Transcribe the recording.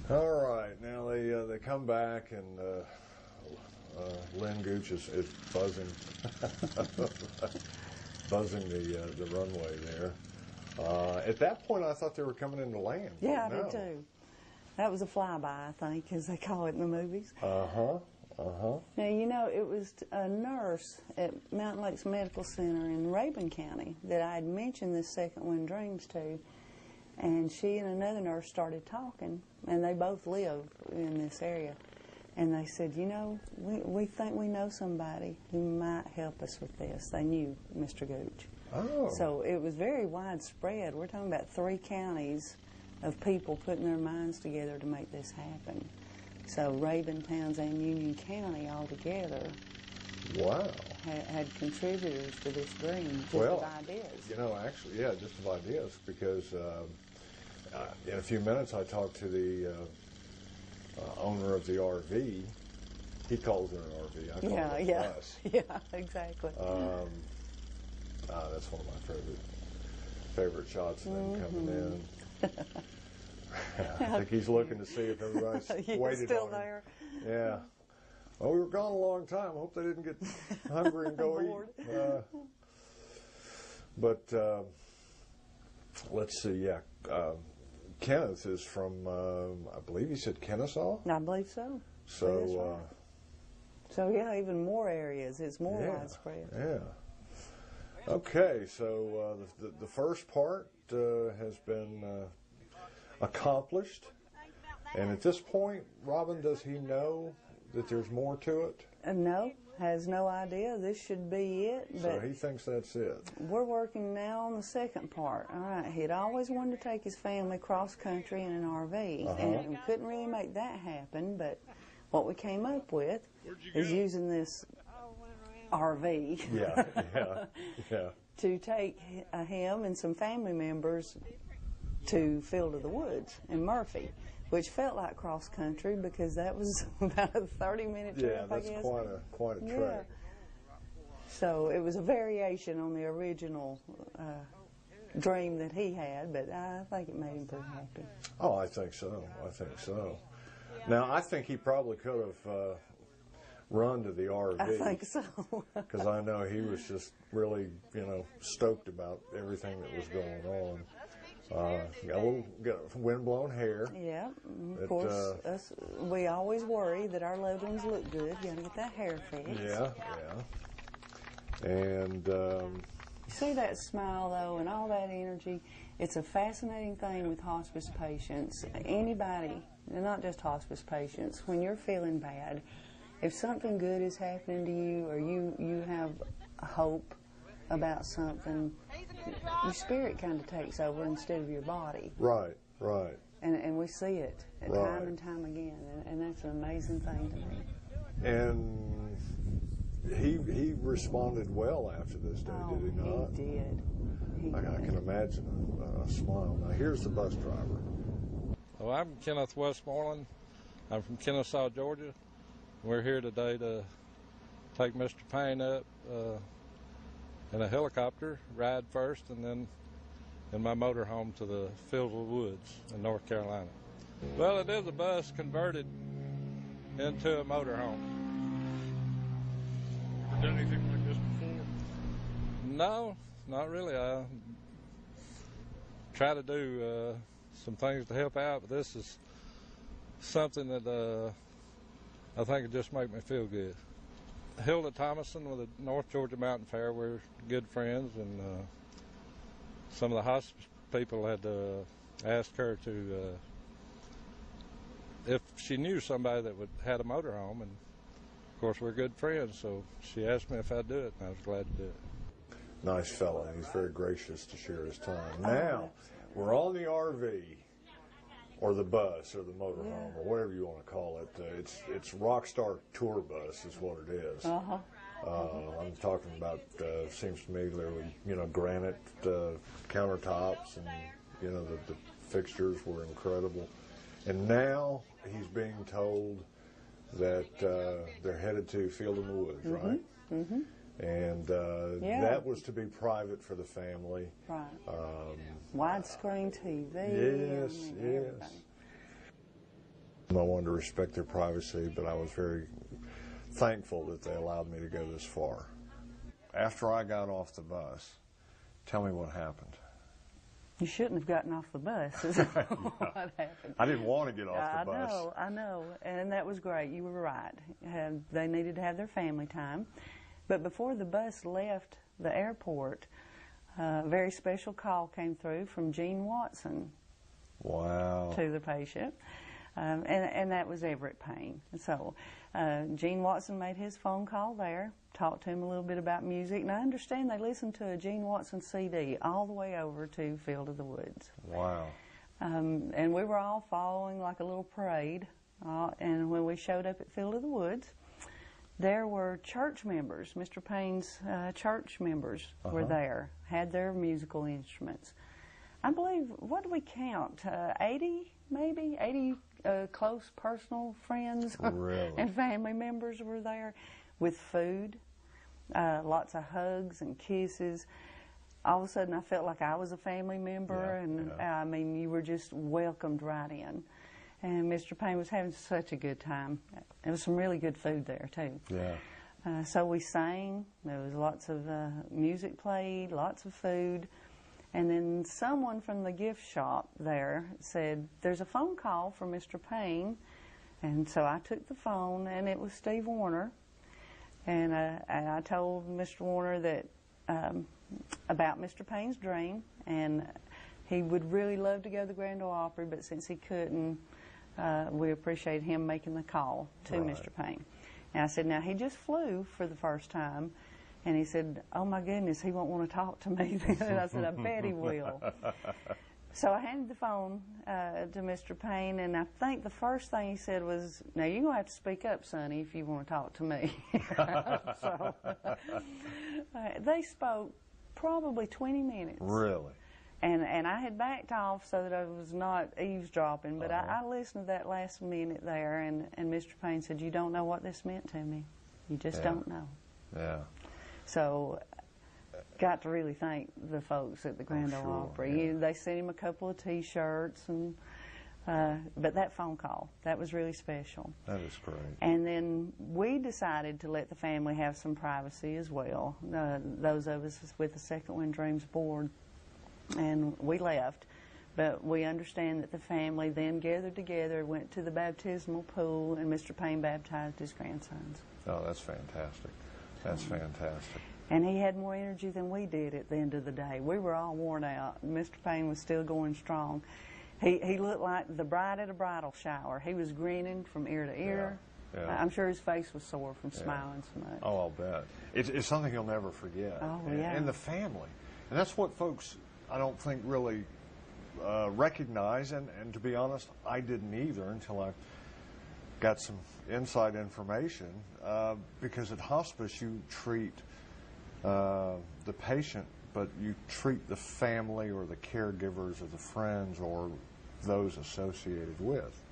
All right, now they come back and Lynn Gooch is buzzing buzzing the runway there. At that point, I thought they were coming into land. Yeah, I did too. That was a flyby, I think, as they call it in the movies. Uh-huh. Uh-huh. Now, you know, it was a nurse at Mountain Lakes Medical Center in Rabun County that I had mentioned this second wind dreams to, and she and another nurse started talking, and they both live in this area, and they said, you know, we think we know somebody who might help us with this. They knew Mr. Gooch. Oh. So it was very widespread. We're talking about 3 counties of people putting their minds together to make this happen. So Rabun, Towns, and Union County all together had contributors to this dream, just of ideas. You know, actually, yeah, just of ideas, because in a few minutes I talked to the owner of the RV. He calls it an RV. I call it a bus. Yeah, exactly. That's one of my favorite shots of them coming in. I think he's looking to see if everybody's waited still on there. him. Yeah. Well, we were gone a long time. I hope they didn't get hungry and go eat. But let's see. Yeah, Kenneth is from. I believe he said Kennesaw. I believe so. So. So yeah, even more areas. It's more widespread. Yeah. Okay, so the first part has been accomplished, and at this point, Robin, does he know that there's more to it? No, has no idea. This should be it. But So he thinks that's it. we're working now on the second part. All right, he'd always wanted to take his family cross country in an RV, and we couldn't really make that happen. But what we came up with is using this RV Yeah. to take him and some family members to Field of the Woods in Murphy, which felt like cross country because that was about a 30-minute trip. Yeah, that's I guess. quite a trek. So it was a variation on the original dream that he had, but I think it made him pretty happy. Oh, I think so. Now, I think he probably could have run to the RV. I think so. Because I know he was just really, stoked about everything that was going on. Got wind-blown hair. Yeah, of course. We always worry that our loved ones look good. You got to get that hair fixed. Yeah. And see that smile though, and all that energy. It's a fascinating thing with hospice patients. Anybody, not just hospice patients, when you're feeling bad, if something good is happening to you, or you have hope about something, your spirit kind of takes over instead of your body. Right. And we see it time and time again, and that's an amazing thing to me. And he responded well after this day, did he not? He did. I can imagine a smile. Now here's the bus driver. Well, I'm Kenneth Westmoreland. I'm from Kennesaw, Georgia. We're here today to take Mr. Payne up in a helicopter ride first, and then in my motorhome to the Field of the Woods in North Carolina. Well, it is a bus converted into a motorhome. Have you done anything like this before? No, not really. I try to do some things to help out, but this is something that I think it just make me feel good. Hilda Thomason with the North Georgia Mountain Fair, we're good friends, and some of the hospice people had asked her to if she knew somebody that had a motorhome, and of course we're good friends, so she asked me if I'd do it, and I was glad to do it. Nice fella. He's very gracious to share his time. Now, we're on the RV, or the bus, or the motorhome, or whatever you want to call it. It's Rockstar Tour Bus is what it is. I'm talking about, seems to me, literally, granite countertops, and, the fixtures were incredible. And now he's being told that they're headed to Field in the Woods, right? Mm-hmm. And that was to be private for the family. Right. Widescreen TV. Yes. I wanted to respect their privacy, but I was very thankful that they allowed me to go this far. After I got off the bus, tell me what happened. You shouldn't have gotten off the bus, is what happened. I didn't want to get off the bus. I know, and that was great. You were right. They needed to have their family time. But before the bus left the airport, a very special call came through from Gene Watson. Wow. To the patient. And that was Everette Payne. So Gene Watson made his phone call there, talked to him a little bit about music, and I understand they listened to a Gene Watson CD all the way over to Field of the Woods. Wow. And we were all following like a little parade, and when we showed up at Field of the Woods, there were church members. Mr. Payne's church members were there, had their musical instruments. I believe, what do we count, 80 maybe? 80 close personal friends really? And family members were there with food, lots of hugs and kisses. All of a sudden I felt like I was a family member, I mean, you were just welcomed right in. And Mr. Payne was having such a good time. There was some really good food there too. Yeah. So we sang, there was lots of music played, lots of food. And then someone from the gift shop there said, there's a phone call from Mr. Payne. And so I took the phone, and it was Steve Warner. And I told Mr. Warner that about Mr. Payne's dream, and he would really love to go to the Grand Ole Opry, but since he couldn't, we appreciate him making the call to Mr. Payne. And I said, now he just flew for the first time. And he said, oh my goodness, he won't want to talk to me then. And I said, I bet he will. So I handed the phone to Mr. Payne, and I think the first thing he said was, now you're going to have to speak up, Sonny, if you want to talk to me. So they spoke probably 20 minutes. Really? And I had backed off so that I was not eavesdropping, but I listened to that last minute there, and Mr. Payne said, you don't know what this meant to me. You just don't know. Yeah. So got to really thank the folks at the Grand Ole Opry. Yeah. They sent him a couple of T-shirts, and but that phone call, that was really special. That is great. And then we decided to let the family have some privacy as well, those of us with the Second Wind Dreams board, and we left. But we understand that the family then gathered together, went to the baptismal pool, and Mr. Payne baptized his grandsons. Oh, that's fantastic. That's fantastic. And he had more energy than we did at the end of the day. We were all worn out. Mr. Payne was still going strong. He looked like the bride at a bridal shower. He was grinning from ear to ear. Yeah. I'm sure his face was sore from smiling so much. Oh, I'll bet. It's something you'll never forget. Oh, yeah. And the family. And that's what folks, I don't think, really recognize. And to be honest, I didn't either until I got some inside information, because at hospice you treat the patient, but you treat the family or the caregivers or the friends or those associated with.